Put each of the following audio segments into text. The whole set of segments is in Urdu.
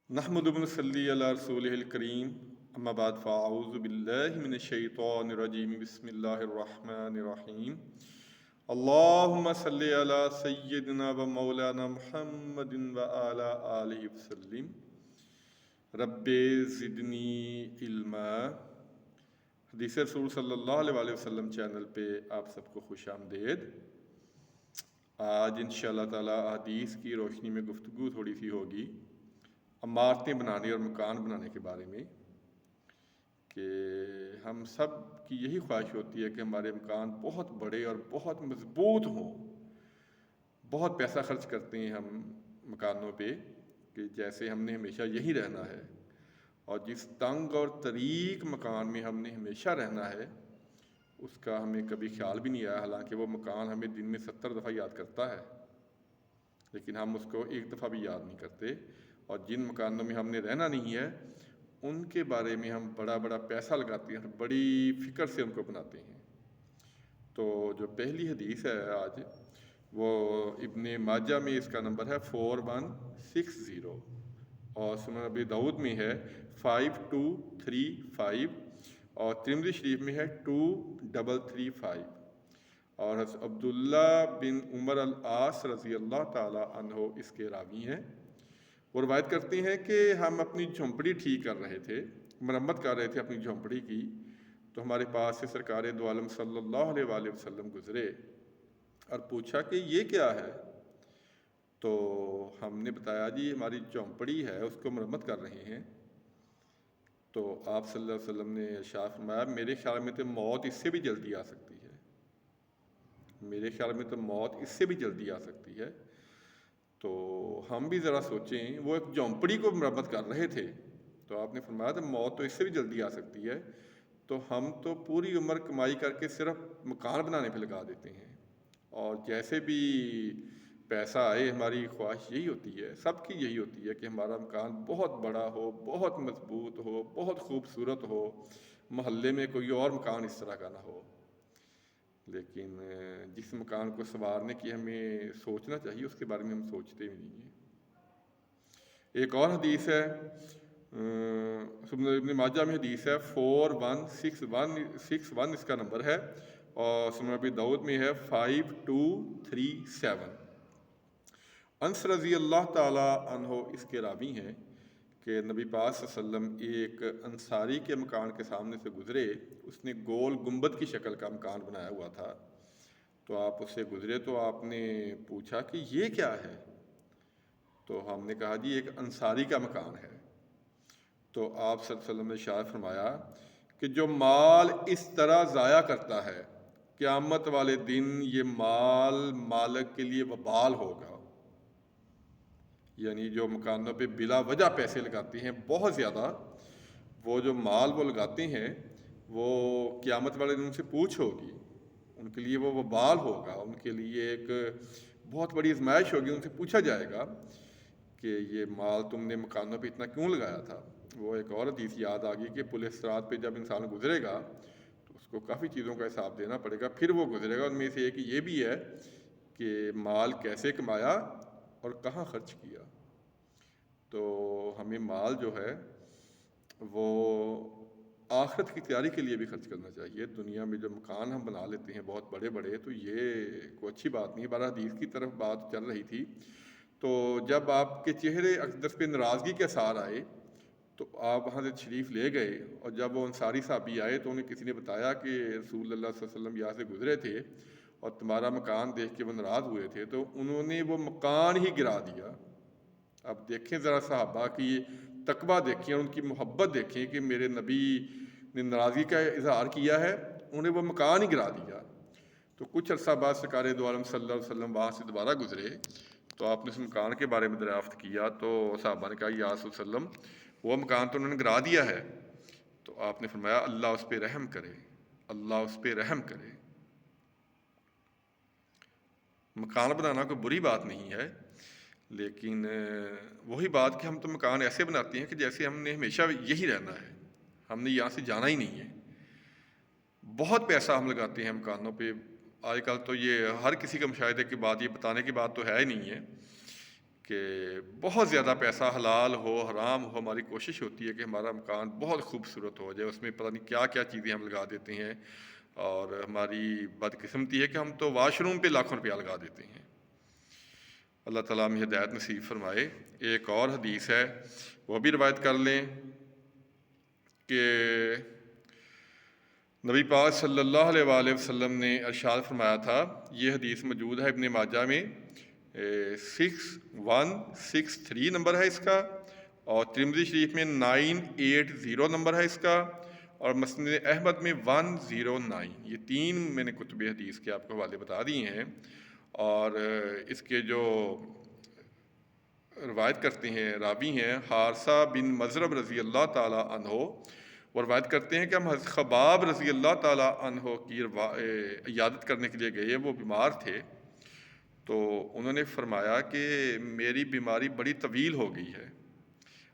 نحمد بن صلی علی رسول الکریم اما بعد فاعوذ باللہ من الشیطان الرجیم بسم اللہ الرحمن الرحیم اللہم صلی علی سیدنا و مولانا محمد و علی آلہ وسلم رب زدنی علما۔ حدیث رسول صلی اللہ علیہ وآلہ وسلم چینل پہ آپ سب کو خوش آمدید۔ آج انشاءاللہ تعالی حدیث کی روشنی میں گفتگو تھوڑی سی ہوگی عمارتیں بنانے اور مکان بنانے کے بارے میں، کہ ہم سب کی یہی خواہش ہوتی ہے کہ ہمارے مکان بہت بڑے اور بہت مضبوط ہوں۔ بہت پیسہ خرچ کرتے ہیں ہم مکانوں پہ کہ جیسے ہم نے ہمیشہ یہی رہنا ہے، اور جس تنگ اور طریق مکان میں ہم نے ہمیشہ رہنا ہے اس کا ہمیں کبھی خیال بھی نہیں آیا، حالانکہ وہ مکان ہمیں دن میں 70 دفعہ یاد کرتا ہے، لیکن ہم اس کو ایک دفعہ بھی یاد نہیں کرتے۔ اور جن مکانوں میں ہم نے رہنا نہیں ہے ان کے بارے میں ہم بڑا بڑا پیسہ لگاتے ہیں، بڑی فکر سے ان کو بناتے ہیں۔ تو جو پہلی حدیث ہے آج وہ ابن ماجہ میں اس کا نمبر ہے 4160، اور سنن ابی داؤد میں ہے 5235، اور ترمذی شریف میں ہے 2335، اور حضرت عبداللہ بن عمر العاص رضی اللہ تعالی عنہ اس کے راوی ہیں۔ وہ روایت کرتے ہیں کہ ہم اپنی جھونپڑی ٹھیک کر رہے تھے، مرمت کر رہے تھے اپنی جھونپڑی کی، تو ہمارے پاس سے سرکار دو عالم صلی اللہ علیہ وآلہ وسلم گزرے اور پوچھا کہ یہ کیا ہے؟ تو ہم نے بتایا جی ہماری جھونپڑی ہے، اس کو مرمت کر رہے ہیں۔ تو آپ صلی اللہ علیہ وسلم نے ارشاد فرمایا میرے خیال میں تو موت اس سے بھی جلدی آ سکتی ہے، میرے خیال میں تو موت اس سے بھی جلدی آ سکتی ہے۔ تو ہم بھی ذرا سوچیں، وہ ایک جھونپڑی کو مرمت کر رہے تھے، تو آپ نے فرمایا تو موت تو اس سے بھی جلدی آ سکتی ہے، تو ہم تو پوری عمر کمائی کر کے صرف مکان بنانے پہ لگا دیتے ہیں، اور جیسے بھی پیسہ آئے ہماری خواہش یہی ہوتی ہے، سب کی یہی ہوتی ہے کہ ہمارا مکان بہت بڑا ہو، بہت مضبوط ہو، بہت خوبصورت ہو، محلے میں کوئی اور مکان اس طرح کا نہ ہو۔ لیکن جس مکان کو سنوارنے کی ہمیں سوچنا چاہیے اس کے بارے میں ہم سوچتے بھی نہیں ہیں۔ ایک اور حدیث ہے ابن ماجہ میں حدیث ہے 4161 اس کا نمبر ہے، اور سنن ابی داؤد میں ہے 5237۔ انس رضی اللہ تعالی عنہ اس کے راوی ہیں کہ نبی پاک صلی اللہ علیہ وسلم ایک انصاری کے مکان کے سامنے سے گزرے، اس نے گول گنبد کی شکل کا مکان بنایا ہوا تھا، تو آپ اس سے گزرے تو آپ نے پوچھا کہ یہ کیا ہے؟ تو ہم نے کہا جی ایک انصاری کا مکان ہے۔ تو آپ صلی اللہ علیہ وسلم نے ارشاد فرمایا کہ جو مال اس طرح ضائع کرتا ہے قیامت والے دن یہ مال مالک کے لیے وبال ہوگا۔ یعنی جو مکانوں پہ بلا وجہ پیسے لگاتے ہیں بہت زیادہ، وہ جو مال وہ لگاتے ہیں وہ قیامت والے دن ان سے پوچھ ہوگی، ان کے لیے وہ وبال ہوگا، ان کے لیے ایک بہت بڑی آزمائش ہوگی، ان سے پوچھا جائے گا کہ یہ مال تم نے مکانوں پہ اتنا کیوں لگایا تھا۔ وہ ایک اور حدیث یاد آ گئی کہ پل صراط پہ جب انسان گزرے گا تو اس کو کافی چیزوں کا حساب دینا پڑے گا، پھر وہ گزرے گا۔ ان میں سے ایک یہ بھی ہے کہ مال کیسے کمایا اور کہاں خرچ کیا۔ تو ہمیں مال جو ہے وہ آخرت کی تیاری کے لیے بھی خرچ کرنا چاہیے۔ دنیا میں جو مکان ہم بنا لیتے ہیں بہت بڑے بڑے، تو یہ کوئی اچھی بات نہیں۔ بارہ حدیث کی طرف بات چل رہی تھی، تو جب آپ کے چہرے اقدس پہ ناراضگی کے اثار آئے تو آپ وہاں سے تشریف لے گئے، اور جب وہ انصاری صحابی آئے تو انہیں کسی نے بتایا کہ رسول اللہ صلی اللہ علیہ وسلم یہاں سے گزرے تھے اور تمہارا مکان دیکھ کے وہ ناراض ہوئے تھے، تو انہوں نے وہ مکان ہی گرا دیا۔ اب دیکھیں ذرا صحابہ کی تقویٰ دیکھیں، ان کی محبت دیکھیں کہ میرے نبی نے ناراضگی کا اظہار کیا ہے، انہیں وہ مکان ہی گرا دیا۔ تو کچھ عرصہ بعد سرکار دو عالم صلی اللہ علیہ وسلم وہاں سے دوبارہ گزرے، تو آپ نے اس مکان کے بارے میں دریافت کیا، تو صحابہ نے کہا یا رسول اللہ علیہ وسلم وہ مکان تو انہوں نے گرا دیا ہے۔ تو آپ نے فرمایا اللہ اس پہ رحم کرے، اللہ اس پہ رحم کرے۔ مکان بنانا کوئی بری بات نہیں ہے، لیکن وہی بات کہ ہم تو مکان ایسے بناتے ہیں کہ جیسے ہم نے ہمیشہ یہی رہنا ہے، ہم نے یہاں سے جانا ہی نہیں ہے۔ بہت پیسہ ہم لگاتے ہیں مکانوں پہ۔ آج کل تو یہ ہر کسی کے مشاہدے کی بات، یہ بتانے کی بات تو ہے ہی نہیں ہے کہ بہت زیادہ پیسہ حلال ہو حرام ہو، ہماری کوشش ہوتی ہے کہ ہمارا مکان بہت خوبصورت ہو جائے، اس میں پتہ نہیں کیا کیا چیزیں ہم لگا دیتے ہیں، اور ہماری بدقسمتی ہے کہ ہم تو واش روم پہ لاکھوں روپیہ لگا دیتے ہیں۔ اللہ تعالیٰ ہمیں ہدایت نصیب فرمائے۔ ایک اور حدیث ہے، وہ بھی روایت کر لیں کہ نبی پاک صلی اللہ علیہ وآلہ وسلم نے ارشاد فرمایا تھا، یہ حدیث موجود ہے ابن ماجہ میں، 6163 نمبر ہے اس کا، اور ترمذی شریف میں 980 نمبر ہے اس کا، اور مسند احمد میں 109۔ یہ 3 میں نے کتب حدیث کے آپ کو حوالے بتا دیے ہیں۔ اور اس کے جو روایت کرتے ہیں راوی ہیں حارثہ بن مضرب رضی اللہ تعالیٰ عنہ، وہ روایت کرتے ہیں کہ ہم حضرت خباب رضی اللہ تعالیٰ عنہ کی عیادت کرنے کے لیے گئے، وہ بیمار تھے، تو انہوں نے فرمایا کہ میری بیماری بڑی طویل ہو گئی ہے،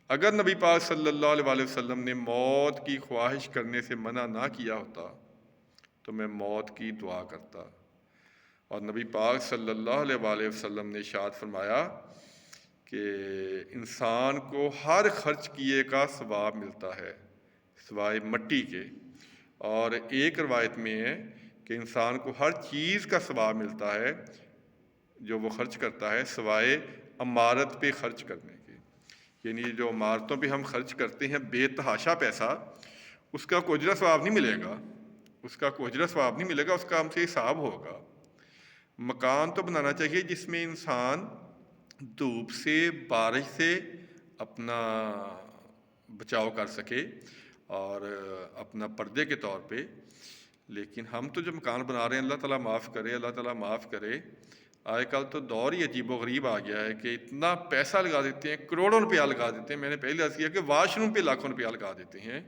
اگر نبی پاک صلی اللہ علیہ وآلہ وسلم نے موت کی خواہش کرنے سے منع نہ کیا ہوتا تو میں موت کی دعا کرتا۔ اور نبی پاک صلی اللہ علیہ وآلہ وسلم نے ارشاد فرمایا کہ انسان کو ہر خرچ کیے کا ثواب ملتا ہے سوائے مٹی کے، اور ایک روایت میں ہے کہ انسان کو ہر چیز کا ثواب ملتا ہے جو وہ خرچ کرتا ہے سوائے عمارت پہ خرچ کرنے کے، یعنی جو عمارتوں پہ ہم خرچ کرتے ہیں بے تحاشا پیسہ، اس کا کوئی اجرا ثواب نہیں ملے گا، اس کا کوئی اجرا ثواب نہیں ملے گا، اس کا ہم سے حساب ہوگا۔ مکان تو بنانا چاہیے جس میں انسان دھوپ سے بارش سے اپنا بچاؤ کر سکے اور اپنا پردے کے طور پہ، لیکن ہم تو جو مکان بنا رہے ہیں، اللہ تعالیٰ معاف کرے، اللہ تعالیٰ معاف کرے، آج کل تو دور ہی عجیب و غریب آ گیا ہے کہ اتنا پیسہ لگا دیتے ہیں، کروڑوں روپیہ لگا دیتے ہیں، میں نے پہلے عرض کیا کہ واش روم پہ لاکھوں روپیہ لگا دیتے ہیں،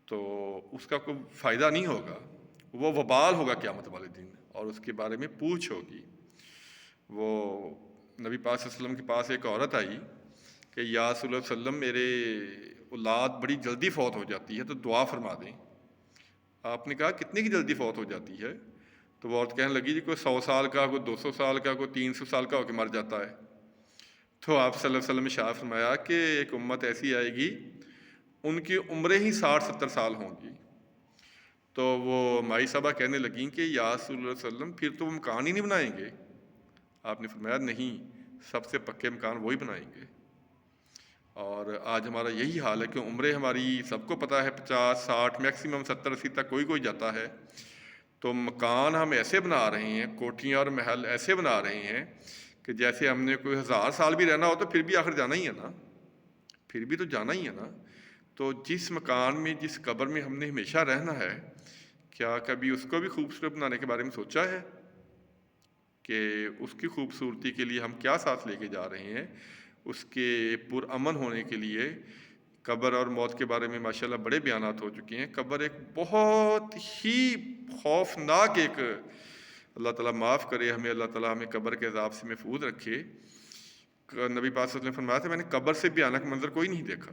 تو اس کا کوئی فائدہ نہیں ہوگا، وہ وبال ہوگا قیامت والے دن، اور اس کے بارے میں پوچھ ہوگی۔ وہ نبی پاک صلی اللہ علیہ وسلم کے پاس ایک عورت آئی کہ یا رسول اللہ صلی اللہ علیہ وسلم، میرے اولاد بڑی جلدی فوت ہو جاتی ہے تو دعا فرما دیں۔ آپ نے کہا کتنے کی جلدی فوت ہو جاتی ہے؟ تو وہ عورت کہنے لگی جی کوئی 100 سال کا، کوئی 200 سال کا، کوئی 300 سال کا ہو کے مر جاتا ہے۔ تو آپ صلی اللہ علیہ وسلم نے ارشاد فرمایا کہ ایک امت ایسی آئے گی ان کی عمریں ہی 60-70 سال ہوں گی۔ تو وہ مائی صاحبہ کہنے لگیں کہ یا رسول اللہ صلی اللہ علیہ وسلم پھر تو وہ مکان ہی نہیں بنائیں گے؟ آپ نے فرمایا نہیں، سب سے پکے مکان وہی بنائیں گے۔ اور آج ہمارا یہی حال ہے کہ عمریں ہماری سب کو پتہ ہے 50 60 میکسیمم 70 80 تک کوئی جاتا ہے، تو مکان ہم ایسے بنا رہے ہیں، کوٹھیاں اور محل ایسے بنا رہے ہیں کہ جیسے ہم نے کوئی 1000 سال بھی رہنا ہو تو پھر بھی آخر جانا ہی ہے نا، پھر بھی تو جانا ہی ہے نا۔ تو جس مکان میں، جس قبر میں ہم نے ہمیشہ رہنا ہے، کیا کبھی اس کو بھی خوبصورت بنانے کے بارے میں سوچا ہے کہ اس کی خوبصورتی کے لیے ہم کیا ساتھ لے کے جا رہے ہیں؟ اس کے پرامن ہونے کے لیے قبر اور موت کے بارے میں ماشاءاللہ بڑے بیانات ہو چکے ہیں۔ قبر ایک بہت ہی خوفناک ایک، اللہ تعالیٰ معاف کرے ہمیں، اللہ تعالیٰ ہمیں قبر کے عذاب سے محفوظ رکھے۔ نبی پاک صلی اللہ علیہ وسلم نے فرمایا تھا میں نے قبر سے بھیانک منظر کوئی نہیں دیکھا،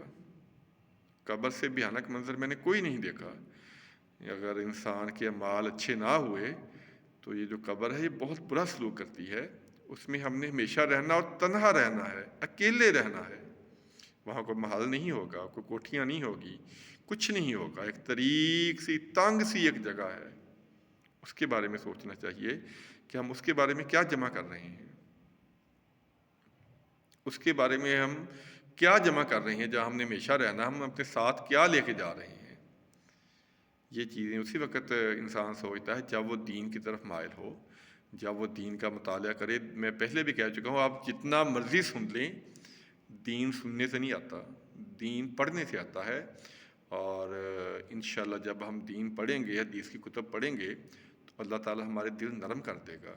قبر سے بھیانک منظر میں نے کوئی نہیں دیکھا۔ اگر انسان کے اعمال اچھے نہ ہوئے تو یہ جو قبر ہے یہ بہت برا سلوک کرتی ہے، اس میں ہم نے ہمیشہ رہنا اور تنہا رہنا ہے، اکیلے رہنا ہے، وہاں کوئی محل نہیں ہوگا، کوئی کوٹھیاں نہیں ہوگی، کچھ نہیں ہوگا، ایک طریق سی تنگ سی ایک جگہ ہے۔ اس کے بارے میں سوچنا چاہیے کہ ہم اس کے بارے میں کیا جمع کر رہے ہیں، اس کے بارے میں ہم کیا جمع کر رہے ہیں، جہاں ہم نے ہمیشہ رہنا، ہم اپنے ساتھ کیا لے کے جا رہے ہیں۔ یہ چیزیں اسی وقت انسان سوچتا ہے جب وہ دین کی طرف مائل ہو، جب وہ دین کا مطالعہ کرے۔ میں پہلے بھی کہہ چکا ہوں، آپ جتنا مرضی سن لیں، دین سننے سے نہیں آتا، دین پڑھنے سے آتا ہے۔ اور انشاءاللہ جب ہم دین پڑھیں گے، حدیث کی کتب پڑھیں گے، تو اللہ تعالیٰ ہمارے دل نرم کر دے گا،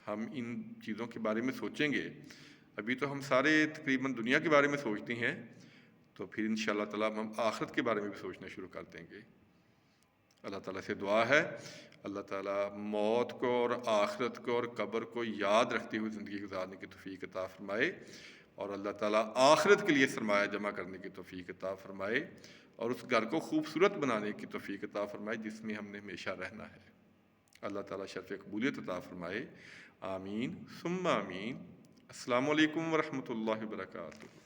ہم ان چیزوں کے بارے میں سوچیں گے۔ ابھی تو ہم سارے تقریباً دنیا کے بارے میں سوچتے ہیں، تو پھر انشاءاللہ تعالیٰ ہم آخرت کے بارے میں بھی سوچنا شروع کر دیں گے۔ اللہ تعالیٰ سے دعا ہے اللہ تعالیٰ موت کو اور آخرت کو اور قبر کو یاد رکھتے ہوئے زندگی گزارنے کی توفیق عطا فرمائے، اور اللہ تعالیٰ آخرت کے لیے سرمایہ جمع کرنے کی توفیق عطا فرمائے، اور اس گھر کو خوبصورت بنانے کی توفیق عطا فرمائے جس میں ہم نے ہمیشہ رہنا ہے۔ اللہ تعالیٰ شرف قبولیت عطا فرمائے، آمین ثم آمین۔ السلام علیکم ورحمۃ اللہ وبرکاتہ.